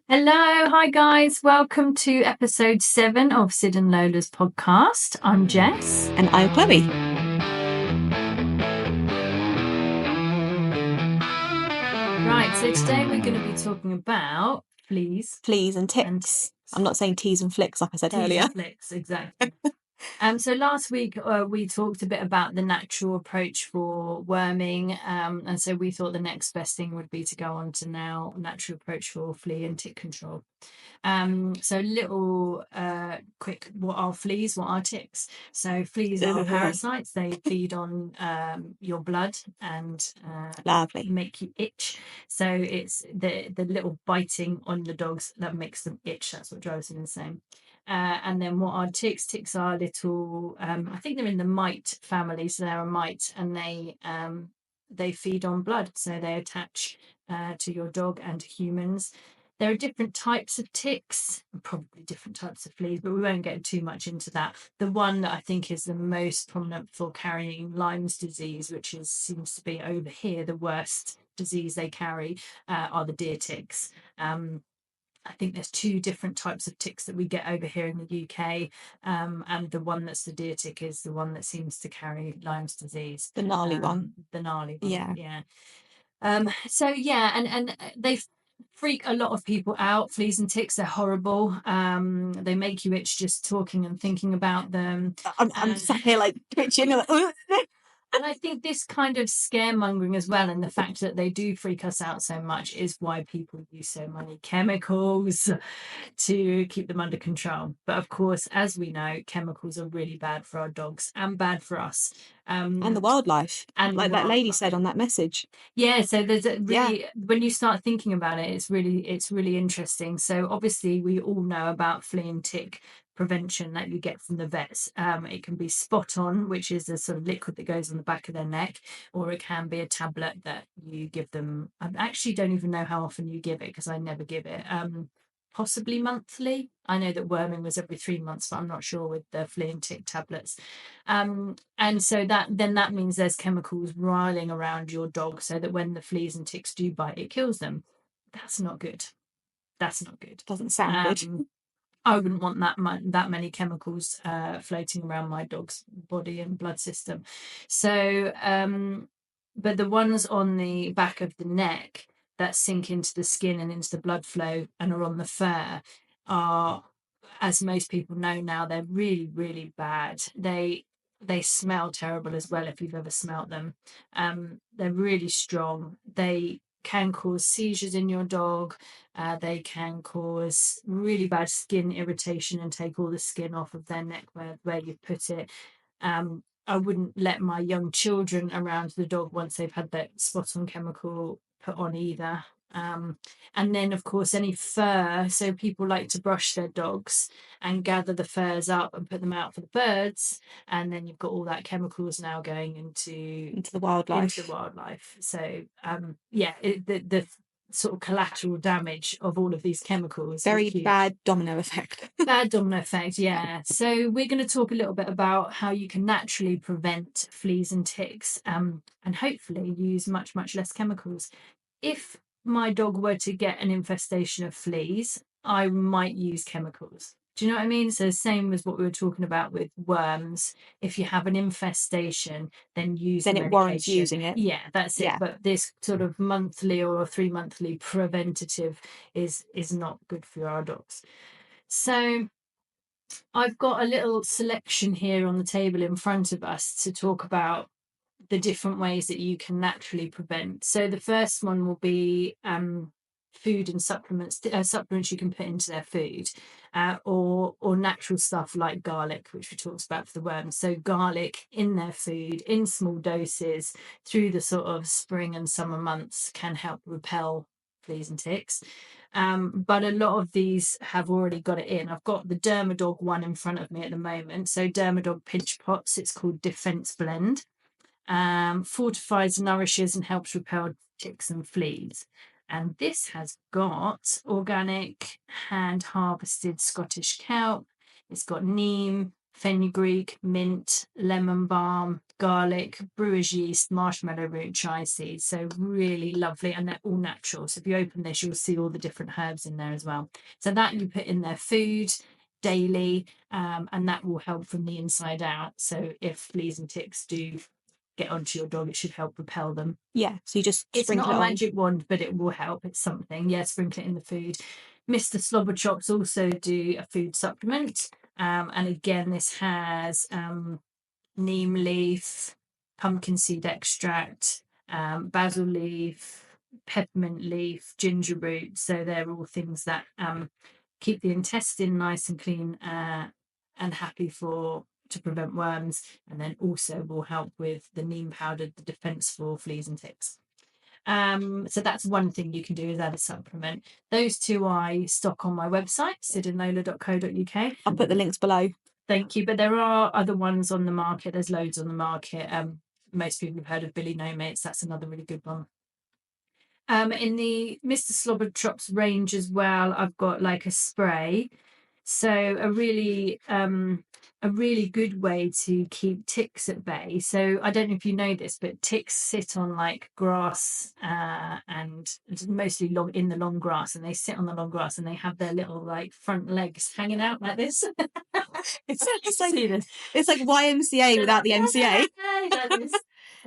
Hello, hi guys. Welcome to episode 7 of Sid and Lola's podcast. I'm Jess. And I'm Chloe. Right, so today we're going to be talking about fleas. Fleas and ticks. I'm not saying teas and flicks like I said earlier. And flicks, exactly. So last week we talked a bit about the natural approach for worming, and so we thought the next best thing would be to go on to now natural approach for flea and tick control. So little quick, what are fleas? What are ticks? So fleas are parasites. They feed on your blood and Lovely. make you itch. So it's the little biting on the dogs that makes them itch. That's what drives them insane. And then what are ticks? Ticks are little, I think they're in the mite family, so they're a mite, and they feed on blood, so they attach to your dog and to humans. There are different types of ticks, probably different types of fleas, but we won't get too much into that. The one that I think is the most prominent for carrying Lyme's disease, which seems to be over here the worst disease they carry, are the deer ticks. I think there's 2 different types of ticks that we get over here in the UK, and the one that's the deer tick is the one that seems to carry Lyme's disease. The gnarly one. The gnarly one, yeah. So yeah, and they freak a lot of people out. Fleas and ticks, they're horrible. They make you itch just talking and thinking about them. I'm sat here like twitching. And I think this kind of scaremongering as well, and the fact that they do freak us out so much, is why people use so many chemicals to keep them under control. But of course, as we know, chemicals are really bad for our dogs and bad for us. And the wildlife. And like that lady said on that message. Yeah, so there's a really, when you start thinking about it, it's really interesting. So obviously we all know about flea and tick prevention that you get from the vets. It can be spot on, which is a sort of liquid that goes on the back of their neck, or it can be a tablet that you give them. I actually don't even know how often you give it because I never give it. Possibly monthly. I know that worming was every 3 months, but I'm not sure with the flea and tick tablets. And so that means there's chemicals riling around your dog so that when the fleas and ticks do bite, it kills them. That's not good. Doesn't sound good. I wouldn't want that many chemicals floating around my dog's body and blood system. So, but the ones on the back of the neck that sink into the skin and into the blood flow and are on the fur are, as most people know now, they're really, really bad. They smell terrible as well if you've ever smelt them. They're really strong. They can cause seizures in your dog. They can cause really bad skin irritation and take all the skin off of their neck where you've put it. I wouldn't let my young children around the dog once they've had that spot on chemical put on either. And then, of course, any fur. So people like to brush their dogs and gather the furs up and put them out for the birds. And then you've got all that chemicals now going into the wildlife. So, the sort of collateral damage of all of these chemicals. Very bad domino effect. Bad domino effect, yeah. So we're going to talk a little bit about how you can naturally prevent fleas and ticks, and hopefully use much, much less chemicals. If my dog were to get an infestation of fleas, I might use chemicals. Do you know what I mean? So same as what we were talking about with worms. If you have an infestation, then it warrants using it. Yeah, that's it. But this sort of monthly or 3-monthly preventative is not good for our dogs. So I've got a little selection here on the table in front of us to talk about the different ways that you can naturally prevent. So the first one will be food and supplements you can put into their food, or natural stuff like garlic, which we talked about for the worms. So garlic in their food in small doses through the sort of spring and summer months can help repel fleas and ticks. But a lot of these have already got it in. I've got the Dermadog one in front of me at the moment. So Dermadog Pinch Pots, it's called Defense Blend. Fortifies, nourishes, and helps repel ticks and fleas. And this has got organic, hand harvested Scottish kelp. It's got neem, fenugreek, mint, lemon balm, garlic, brewer's yeast, marshmallow root, chia seeds. So really lovely, and they're all natural. So if you open this, you'll see all the different herbs in there as well. So that you put in their food daily, and that will help from the inside out. So if fleas and ticks do get onto your dog, it should help repel them. Yeah, so you just it's sprinkle not it a on. magic wand, but it will help. It's something. Yeah, sprinkle it in the food. Mr. Slobber Chops also do a food supplement, and again, this has neem leaf, pumpkin seed extract, basil leaf, peppermint leaf, ginger root. So they're all things that keep the intestine nice and clean and happy to prevent worms, and then also will help with the neem powder, the defense for fleas and ticks. So that's one thing you can do is add a supplement. Those two I stock on my website, sidandlola.co.uk. I'll put the links below. Thank you. But there are other ones on the market. There's loads on the market. Most people have heard of Billy No Mates. That's another really good one. In the Mr. Slobber Chops range as well, I've got like a spray. So a really good way to keep ticks at bay. So I don't know if you know this, but ticks sit on like grass and mostly in the long grass, and they sit on the long grass and they have their little like front legs hanging out like this. It's like YMCA without the MCA.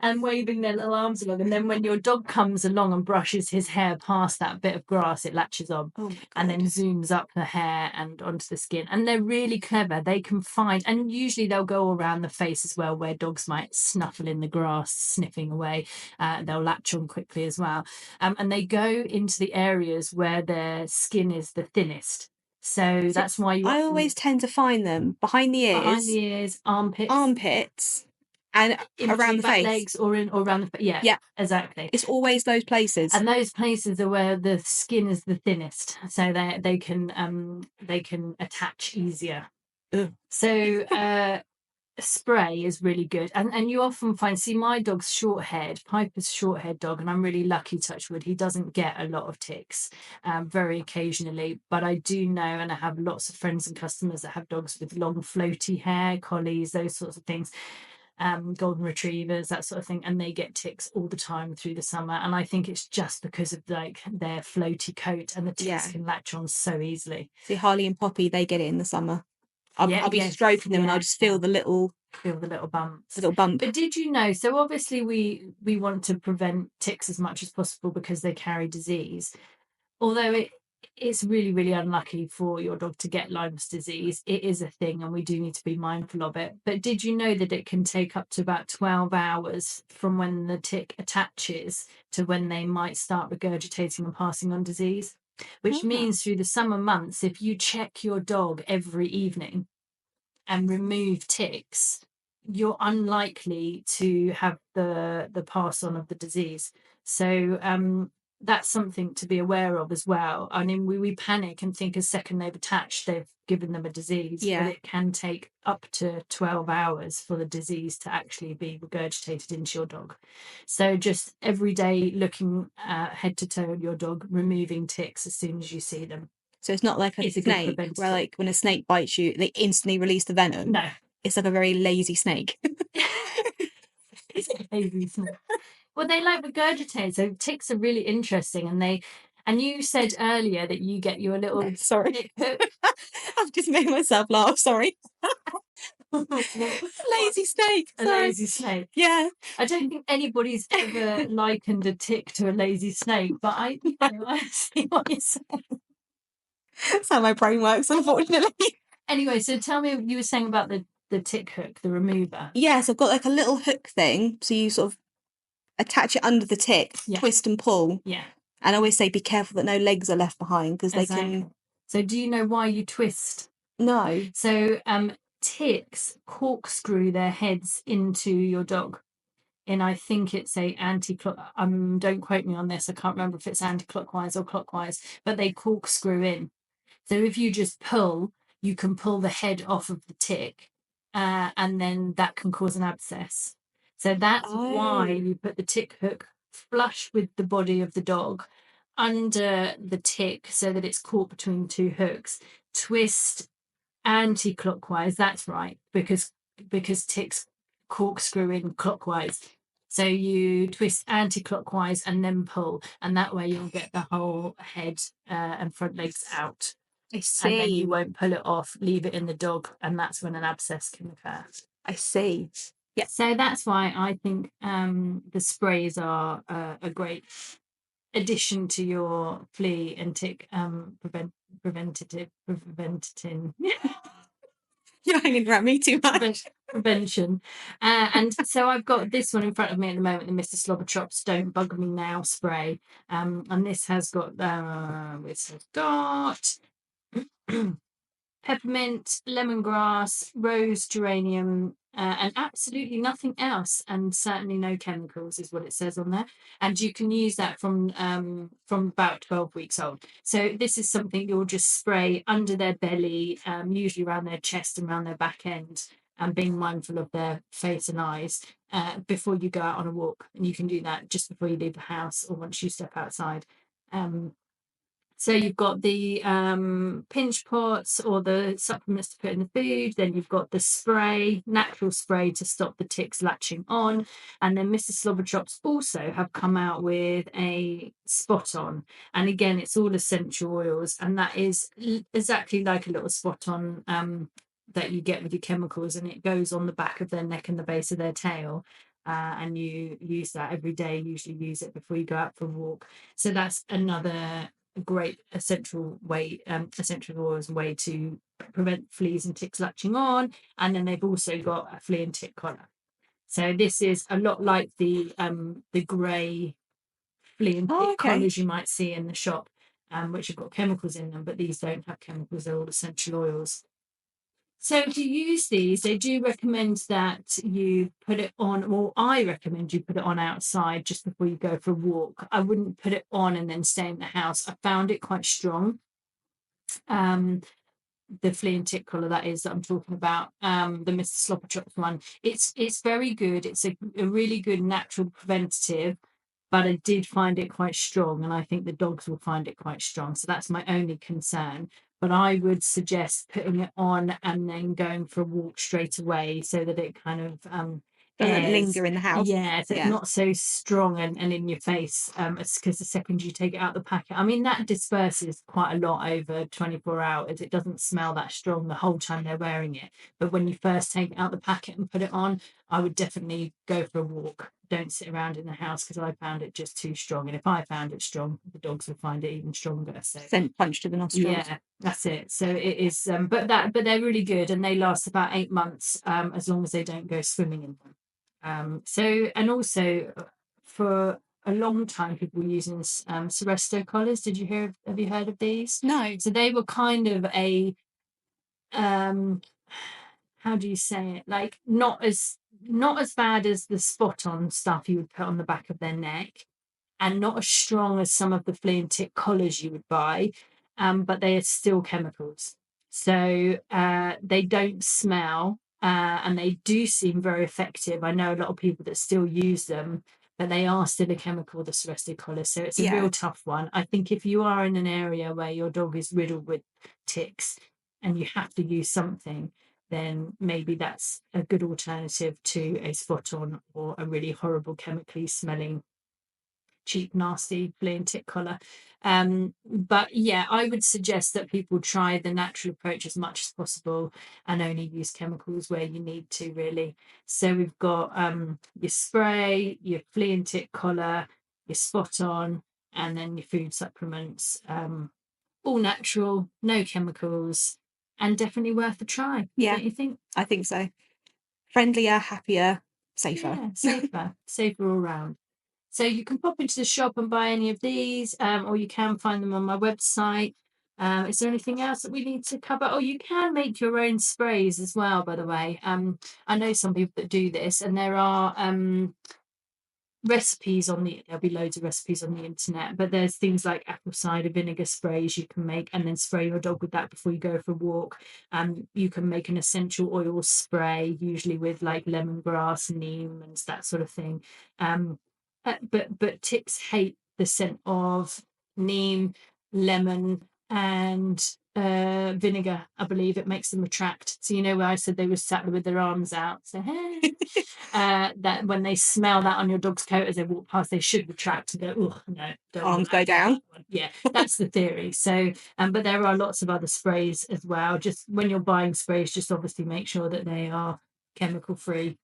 And waving their little arms along, and then when your dog comes along and brushes his hair past that bit of grass, it latches on and then zooms up the hair and onto the skin. And they're really clever. They can find, and usually they'll go around the face as well, where dogs might snuffle in the grass, sniffing away. They'll latch on quickly as well, and they go into the areas where their skin is the thinnest. So that's why I always tend to find them behind the ears, armpits, and around the face, legs, or around the face. Yeah, exactly. It's always those places, and those places are where the skin is the thinnest, so they can attach easier. Ugh. So spray is really good, and you often find, my dog's short-haired, Piper's short-haired dog, and I'm really lucky, touch wood, he doesn't get a lot of ticks, very occasionally, but I do know, and I have lots of friends and customers that have dogs with long floaty hair, collies, those sorts of things, golden retrievers, that sort of thing, and they get ticks all the time through the summer. And I think it's just because of like their floaty coat, and the ticks can latch on so easily. See, Harley and Poppy, they get it in the summer. I'll be stroking them and I'll just feel the little bumps. But did you know, so obviously we want to prevent ticks as much as possible because they carry disease, although it's really, really unlucky for your dog to get Lyme's disease. It is a thing, and we do need to be mindful of it. But did you know that it can take up to about 12 hours from when the tick attaches to when they might start regurgitating and passing on disease? Which means through the summer months, if you check your dog every evening and remove ticks, you're unlikely to have the pass on of the disease. So that's something to be aware of as well. I mean, we panic and think a second they've attached, they've given them a disease, but it can take up to 12 hours for the disease to actually be regurgitated into your dog. So just every day looking head to toe on your dog, removing ticks as soon as you see them. So it's not like a snake where, like, when a snake bites you, they instantly release the venom. No. It's like a very lazy snake. It's a lazy snake. Well, they like regurgitate, so ticks are really interesting, and you said earlier that you get your little sorry. I've just made myself laugh, sorry. Lazy snake. A lazy snake. Yeah. I don't think anybody's ever likened a tick to a lazy snake, but I see what you're saying. That's how my brain works, unfortunately. Anyway, so tell me, you were saying about the tick hook, the remover. Yes, I've got like a little hook thing, so you sort of attach it under the tick, twist and pull. Yeah. And I always say be careful that no legs are left behind, because they can... So do you know why you twist? No. So ticks corkscrew their heads into your dog. And I think it's a anti-clock. Don't quote me on this. I can't remember if it's anti-clockwise or clockwise, but they corkscrew in. So if you just pull, you can pull the head off of the tick, and then that can cause an abscess. So that's why you put the tick hook flush with the body of the dog under the tick, so that it's caught between two hooks. Twist anti-clockwise. That's right, because ticks corkscrew in clockwise. So you twist anti-clockwise and then pull, and that way you'll get the whole head and front legs out. I see. And then you won't pull it off, leave it in the dog, and that's when an abscess can occur. I see. Yeah. So that's why I think the sprays are a great addition to your flea and tick preventative. You're hanging around me too much. Prevention. And so I've got this one in front of me at the moment, the Mr. Slobberchop's Don't Bug Me Now spray. And this has got peppermint, lemongrass, rose, geranium, and absolutely nothing else, and certainly no chemicals is what it says on there. And you can use that from about 12 weeks old. So this is something you'll just spray under their belly, usually around their chest and around their back end, and being mindful of their face and eyes before you go out on a walk. And you can do that just before you leave the house or once you step outside. So you've got the pinch pots or the supplements to put in the food. Then you've got the spray, natural spray to stop the ticks latching on. And then Mr. Slobberchops also have come out with a spot on. And again, it's all essential oils. And that is exactly like a little spot on that you get with your chemicals. And it goes on the back of their neck and the base of their tail. And you use that every day. Usually use it before you go out for a walk. So that's another great essential oils way to prevent fleas and ticks latching on. And then they've also got a flea and tick collar. So this is a lot like the grey flea and tick collars you might see in the shop, which have got chemicals in them, but these don't have chemicals, they're all essential oils. So to use these, they do recommend that you put it on, well, I recommend you put it on outside just before you go for a walk. I wouldn't put it on and then stay in the house. I found it quite strong. The flea and tick collar, that is, that I'm talking about, the Mr. Slobberchops one. It's very good. It's a really good natural preventative, but I did find it quite strong, and I think the dogs will find it quite strong. So that's my only concern. But I would suggest putting it on and then going for a walk straight away so that it kind of doesn't linger in the house. Yeah, so it's not so strong and in your face, because the second you take it out the packet, I mean, that disperses quite a lot over 24 hours. It doesn't smell that strong the whole time they're wearing it. But when you first take it out the packet and put it on, I would definitely go for a walk. Don't sit around in the house, because I found it just too strong. And if I found it strong, the dogs would find it even stronger. So scent punch to the nostrils. Yeah, that's it. So it is, but they're really good, and they last about 8 months, as long as they don't go swimming in them. So, and also for a long time, people were using Seresto collars. Have you heard of these? No. So they were kind of a, how do you say it? Like not as bad as the spot on stuff you would put on the back of their neck, and not as strong as some of the flea and tick collars you would buy, but they are still chemicals. So they don't smell, and they do seem very effective. I know a lot of people that still use them, but they are still a chemical, the Seresto collar. So it's a real tough one. I think if you are in an area where your dog is riddled with ticks and you have to use something, then maybe that's a good alternative to a spot on or a really horrible chemically smelling cheap, nasty flea and tick collar. But yeah, I would suggest that people try the natural approach as much as possible and only use chemicals where you need to, really. So we've got your spray, your flea and tick collar, your spot on, and then your food supplements. All natural, no chemicals, and definitely worth a try. Yeah. Don't you think? I think so. Friendlier, happier, safer. Yeah, safer all round. So you can pop into the shop and buy any of these, or you can find them on my website. Is there anything else that we need to cover? Oh, you can make your own sprays as well, by the way. I know some people that do this, and there are recipes there'll be loads of recipes on the internet, but there's things like apple cider vinegar sprays you can make and then spray your dog with that before you go for a walk. You can make an essential oil spray, usually with like lemongrass, neem, and that sort of thing. But ticks hate the scent of neem, lemon, and vinegar. I believe it makes them retract. So where I said they were sat with their arms out. So that when they smell that on your dog's coat as they walk past, they should retract and go, oh no, don't arms go down. Yeah, that's the theory. So but there are lots of other sprays as well. Just when you're buying sprays, just obviously make sure that they are chemical free.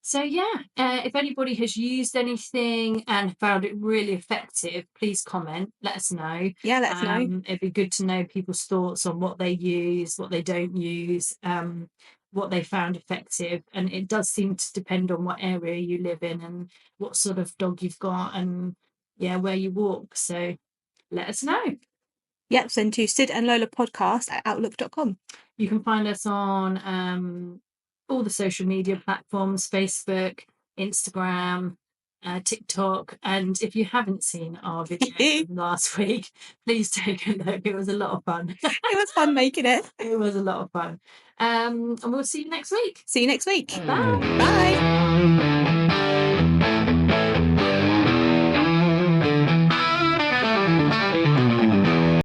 So if anybody has used anything and found it really effective, please comment. Let us know. Yeah, let us know. It'd be good to know people's thoughts on what they use, what they don't use, what they found effective. And it does seem to depend on what area you live in and what sort of dog you've got and where you walk. So let us know. Yep, send to Sid and Lola Podcast at outlook.com. You can find us on all the social media platforms, Facebook, Instagram, TikTok. And if you haven't seen our video from last week, please take a look. It was a lot of fun. It was fun making it. It was a lot of fun. And we'll see you next week. See you next week. Bye. Bye.